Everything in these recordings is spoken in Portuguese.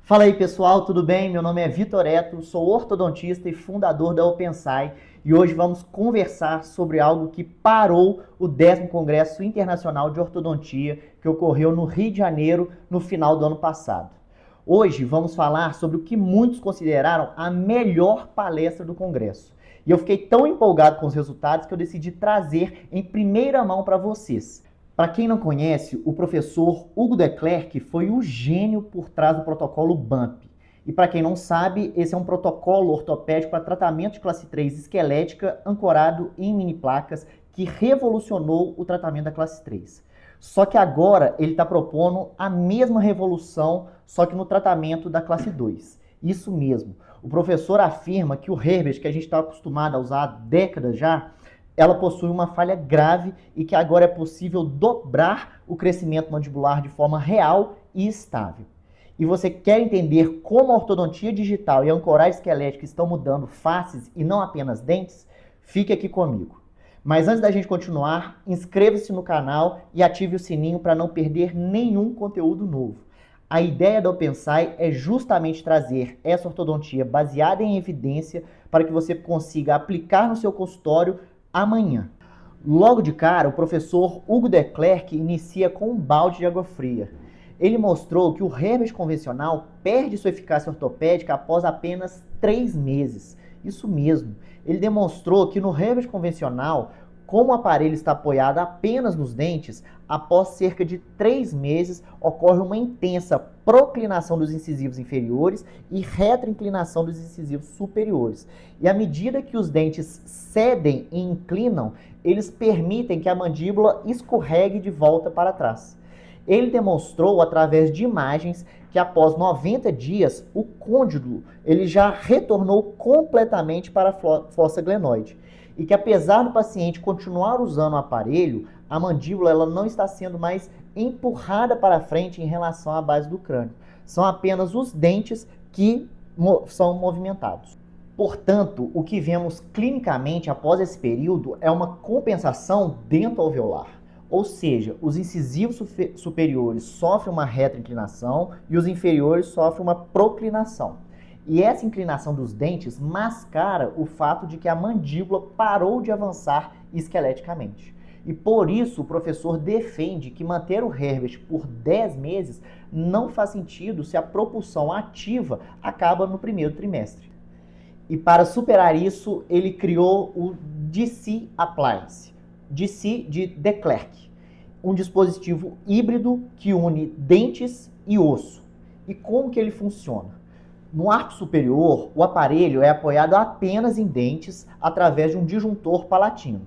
Fala aí pessoal, tudo bem? Meu nome é Vitor Eto, sou ortodontista e fundador da OpenSci e hoje vamos conversar sobre algo que parou o 10º Congresso Internacional de Ortodontia que ocorreu no Rio de Janeiro no final do ano passado. Hoje vamos falar sobre o que muitos consideraram a melhor palestra do Congresso. E eu fiquei tão empolgado com os resultados que eu decidi trazer em primeira mão para vocês. Para quem não conhece, o professor Hugo de Clercq foi o gênio por trás do protocolo BUMP. E para quem não sabe, esse é um protocolo ortopédico para tratamento de classe 3 esquelética ancorado em mini placas que revolucionou o tratamento da classe 3. Só que agora ele está propondo a mesma revolução, só que no tratamento da classe 2. Isso mesmo. O professor afirma que o Herbert, que a gente está acostumado a usar há décadas já, ela possui uma falha grave e que agora é possível dobrar o crescimento mandibular de forma real e estável. E você quer entender como a ortodontia digital e a ancoragem esquelética estão mudando faces e não apenas dentes? Fique aqui comigo. Mas antes da gente continuar, inscreva-se no canal e ative o sininho para não perder nenhum conteúdo novo. A ideia da OpenSci é justamente trazer essa ortodontia baseada em evidência para que você consiga aplicar no seu consultório amanhã. Logo de cara, o professor Hugo de Clercq inicia com um balde de água fria. Ele mostrou que o Herbert convencional perde sua eficácia ortopédica após apenas 3 meses. Isso mesmo. Ele demonstrou que no Herbert convencional, como o aparelho está apoiado apenas nos dentes, após cerca de 3 meses ocorre uma intensa proclinação dos incisivos inferiores e retroinclinação dos incisivos superiores. E à medida que os dentes cedem e inclinam, eles permitem que a mandíbula escorregue de volta para trás. Ele demonstrou através de imagens que após 90 dias o côndilo ele já retornou completamente para a fossa glenoide. E que apesar do paciente continuar usando o aparelho, a mandíbula ela não está sendo mais empurrada para frente em relação à base do crânio. São apenas os dentes que são movimentados. Portanto, o que vemos clinicamente após esse período é uma compensação dento-alveolar. Ou seja, os incisivos superiores sofrem uma retroinclinação e os inferiores sofrem uma proclinação. E essa inclinação dos dentes mascara o fato de que a mandíbula parou de avançar esqueleticamente. E por isso o professor defende que manter o Herbert por 10 meses não faz sentido se a propulsão ativa acaba no primeiro trimestre. E para superar isso, ele criou o DC Appliance, DC de de Clercq, um dispositivo híbrido que une dentes e osso. E como que ele funciona? No arco superior, o aparelho é apoiado apenas em dentes através de um disjuntor palatino.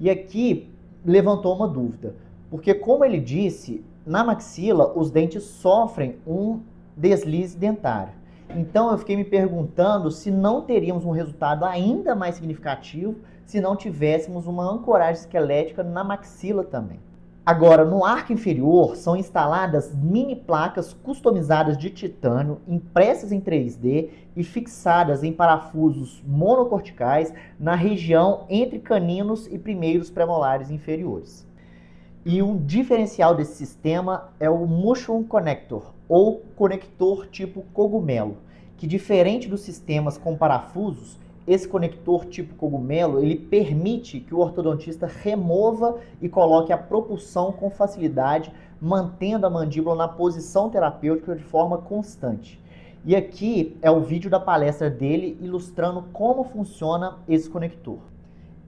E aqui levantou uma dúvida, porque como ele disse, na maxila os dentes sofrem um deslize dentário. Então eu fiquei me perguntando se não teríamos um resultado ainda mais significativo se não tivéssemos uma ancoragem esquelética na maxila também. Agora, no arco inferior, são instaladas mini placas customizadas de titânio, impressas em 3D e fixadas em parafusos monocorticais na região entre caninos e primeiros premolares inferiores. E um diferencial desse sistema é o Mushroom Connector, ou conector tipo cogumelo, que diferente dos sistemas com parafusos, esse conector tipo cogumelo, ele permite que o ortodontista remova e coloque a propulsão com facilidade, mantendo a mandíbula na posição terapêutica de forma constante. E aqui é o vídeo da palestra dele ilustrando como funciona esse conector.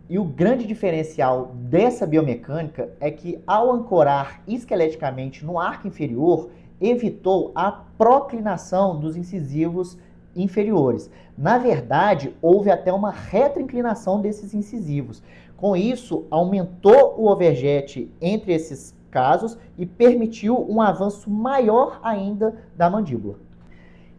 E o grande diferencial dessa biomecânica é que ao ancorar esqueleticamente no arco inferior, evitou a proclinação dos incisivos inferiores. Na verdade, houve até uma retroinclinação desses incisivos. Com isso, aumentou o overjet entre esses casos e permitiu um avanço maior ainda da mandíbula.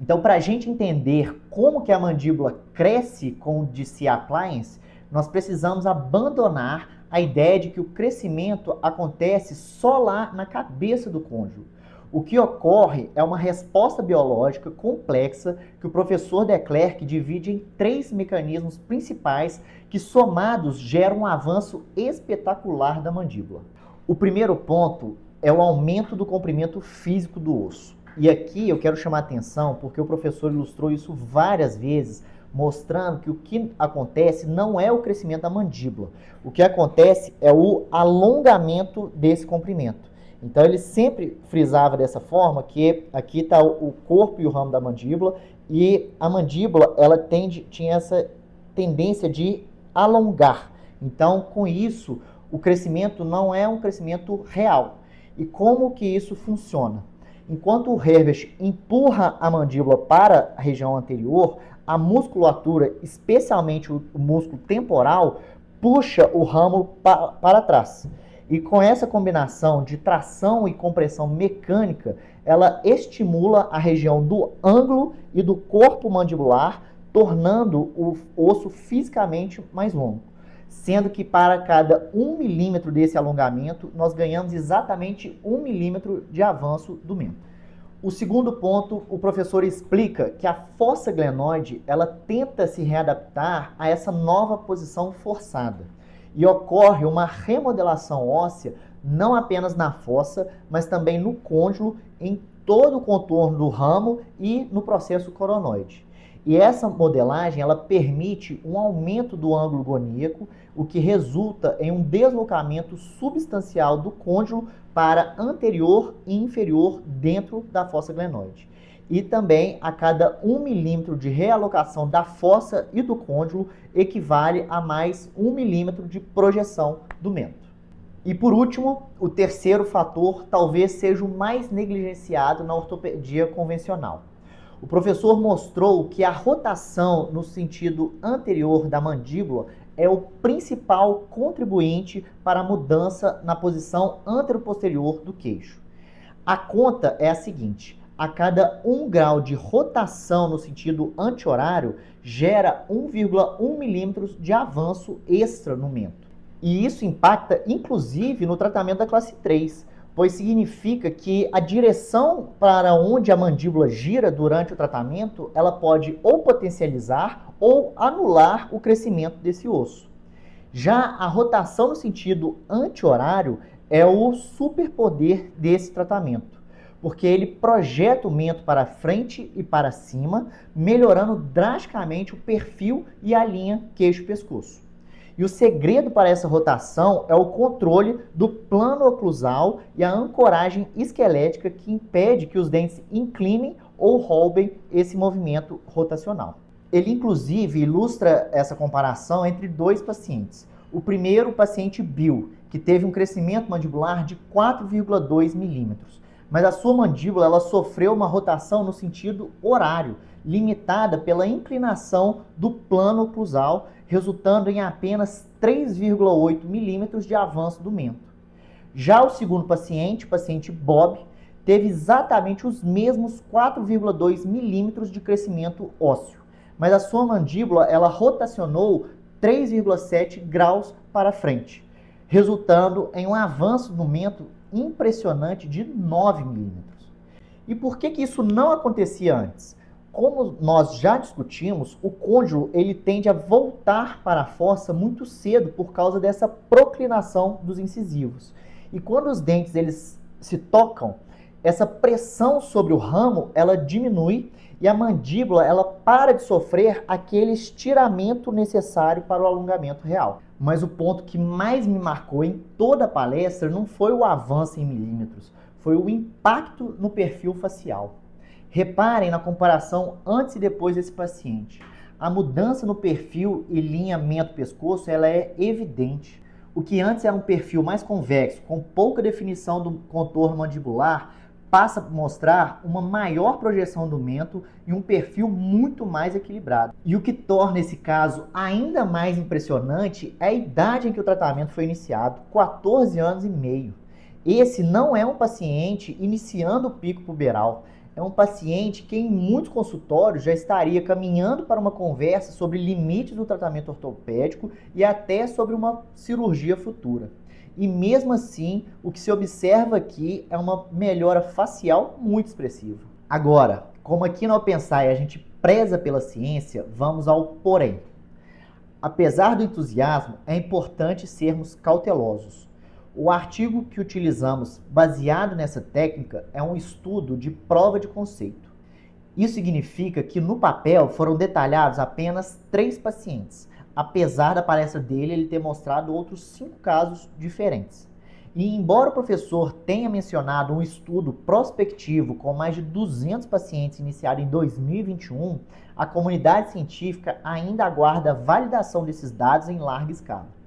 Então, para a gente entender como que a mandíbula cresce com o DC Appliance, nós precisamos abandonar a ideia de que o crescimento acontece só lá na cabeça do côndilo. O que ocorre é uma resposta biológica complexa que o professor de Clercq divide em 3 mecanismos principais que somados geram um avanço espetacular da mandíbula. O primeiro ponto é o aumento do comprimento físico do osso. E aqui eu quero chamar a atenção porque o professor ilustrou isso várias vezes, mostrando que o que acontece não é o crescimento da mandíbula. O que acontece é o alongamento desse comprimento. Então ele sempre frisava dessa forma que aqui está o corpo e o ramo da mandíbula, e a mandíbula ela tinha essa tendência de alongar. Então, com isso, o crescimento não é um crescimento real. E como que isso funciona? Enquanto o Herbert empurra a mandíbula para a região anterior, a musculatura, especialmente o músculo temporal, puxa o ramo para trás. E com essa combinação de tração e compressão mecânica, ela estimula a região do ângulo e do corpo mandibular, tornando o osso fisicamente mais longo. Sendo que para cada 1 milímetro desse alongamento, nós ganhamos exatamente 1 milímetro de avanço do membro. O segundo ponto, o professor explica que a fossa glenoide, ela tenta se readaptar a essa nova posição forçada. E ocorre uma remodelação óssea, não apenas na fossa, mas também no côndilo, em todo o contorno do ramo e no processo coronoide. E essa modelagem, ela permite um aumento do ângulo goníaco, o que resulta em um deslocamento substancial do côndilo para anterior e inferior dentro da fossa glenoide. E também, a cada 1 milímetro de realocação da fossa e do côndilo, equivale a mais 1 milímetro de projeção do membro. E por último, o terceiro fator talvez seja o mais negligenciado na ortopedia convencional. O professor mostrou que a rotação no sentido anterior da mandíbula é o principal contribuinte para a mudança na posição anteroposterior do queixo. A conta é a seguinte: a cada 1 grau de rotação no sentido anti-horário, gera 1,1 milímetros de avanço extra no mento. E isso impacta, inclusive, no tratamento da classe 3, pois significa que a direção para onde a mandíbula gira durante o tratamento, ela pode ou potencializar ou anular o crescimento desse osso. Já a rotação no sentido anti-horário é o superpoder desse tratamento, porque ele projeta o mento para frente e para cima, melhorando drasticamente o perfil e a linha queixo-pescoço. E o segredo para essa rotação é o controle do plano oclusal e a ancoragem esquelética que impede que os dentes inclinem ou roubem esse movimento rotacional. Ele, inclusive, ilustra essa comparação entre 2 pacientes. O primeiro, o paciente Bill, que teve um crescimento mandibular de 4,2 milímetros. Mas a sua mandíbula ela sofreu uma rotação no sentido horário, limitada pela inclinação do plano oclusal, resultando em apenas 3,8 milímetros de avanço do mento. Já o segundo paciente, o paciente Bob, teve exatamente os mesmos 4,2 milímetros de crescimento ósseo, mas a sua mandíbula ela rotacionou 3,7 graus para frente, resultando em um avanço no mento impressionante de 9 milímetros. E por que isso não acontecia antes? Como nós já discutimos, o côndilo ele tende a voltar para a fossa muito cedo por causa dessa proclinação dos incisivos. E quando os dentes eles se tocam, essa pressão sobre o ramo ela diminui e a mandíbula ela para de sofrer aquele estiramento necessário para o alongamento real. Mas o ponto que mais me marcou em toda a palestra não foi o avanço em milímetros, foi o impacto no perfil facial. Reparem na comparação antes e depois desse paciente. A mudança no perfil e linhamento pescoço ela é evidente. O que antes era um perfil mais convexo, com pouca definição do contorno mandibular, passa a mostrar uma maior projeção do mento e um perfil muito mais equilibrado. E o que torna esse caso ainda mais impressionante é a idade em que o tratamento foi iniciado, 14 anos e meio. Esse não é um paciente iniciando o pico puberal, é um paciente que em muitos consultórios já estaria caminhando para uma conversa sobre limites do tratamento ortopédico e até sobre uma cirurgia futura. E mesmo assim, o que se observa aqui é uma melhora facial muito expressiva. Agora, como aqui no OpenSci a gente preza pela ciência, vamos ao porém. Apesar do entusiasmo, é importante sermos cautelosos. O artigo que utilizamos baseado nessa técnica é um estudo de prova de conceito. Isso significa que no papel foram detalhados apenas 3 pacientes, apesar da palestra dele ele ter mostrado outros 5 casos diferentes. E embora o professor tenha mencionado um estudo prospectivo com mais de 200 pacientes iniciado em 2021, a comunidade científica ainda aguarda a validação desses dados em larga escala.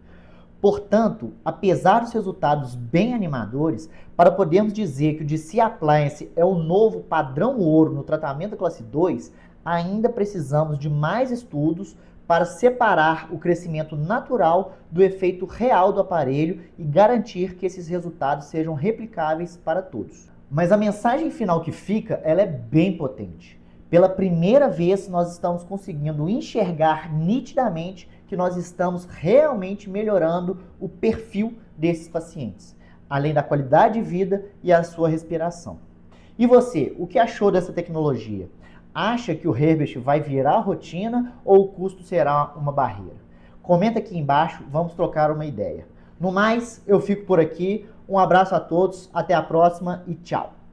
Portanto, apesar dos resultados bem animadores, para podermos dizer que o DC Appliance é o novo padrão ouro no tratamento da classe 2, ainda precisamos de mais estudos para separar o crescimento natural do efeito real do aparelho e garantir que esses resultados sejam replicáveis para todos. Mas a mensagem final que fica, ela é bem potente. Pela primeira vez, nós estamos conseguindo enxergar nitidamente que nós estamos realmente melhorando o perfil desses pacientes, além da qualidade de vida e a sua respiração. E você, o que achou dessa tecnologia? Acha que o Herbert vai virar rotina ou o custo será uma barreira? Comenta aqui embaixo, vamos trocar uma ideia. No mais, eu fico por aqui. Um abraço a todos, até a próxima e tchau!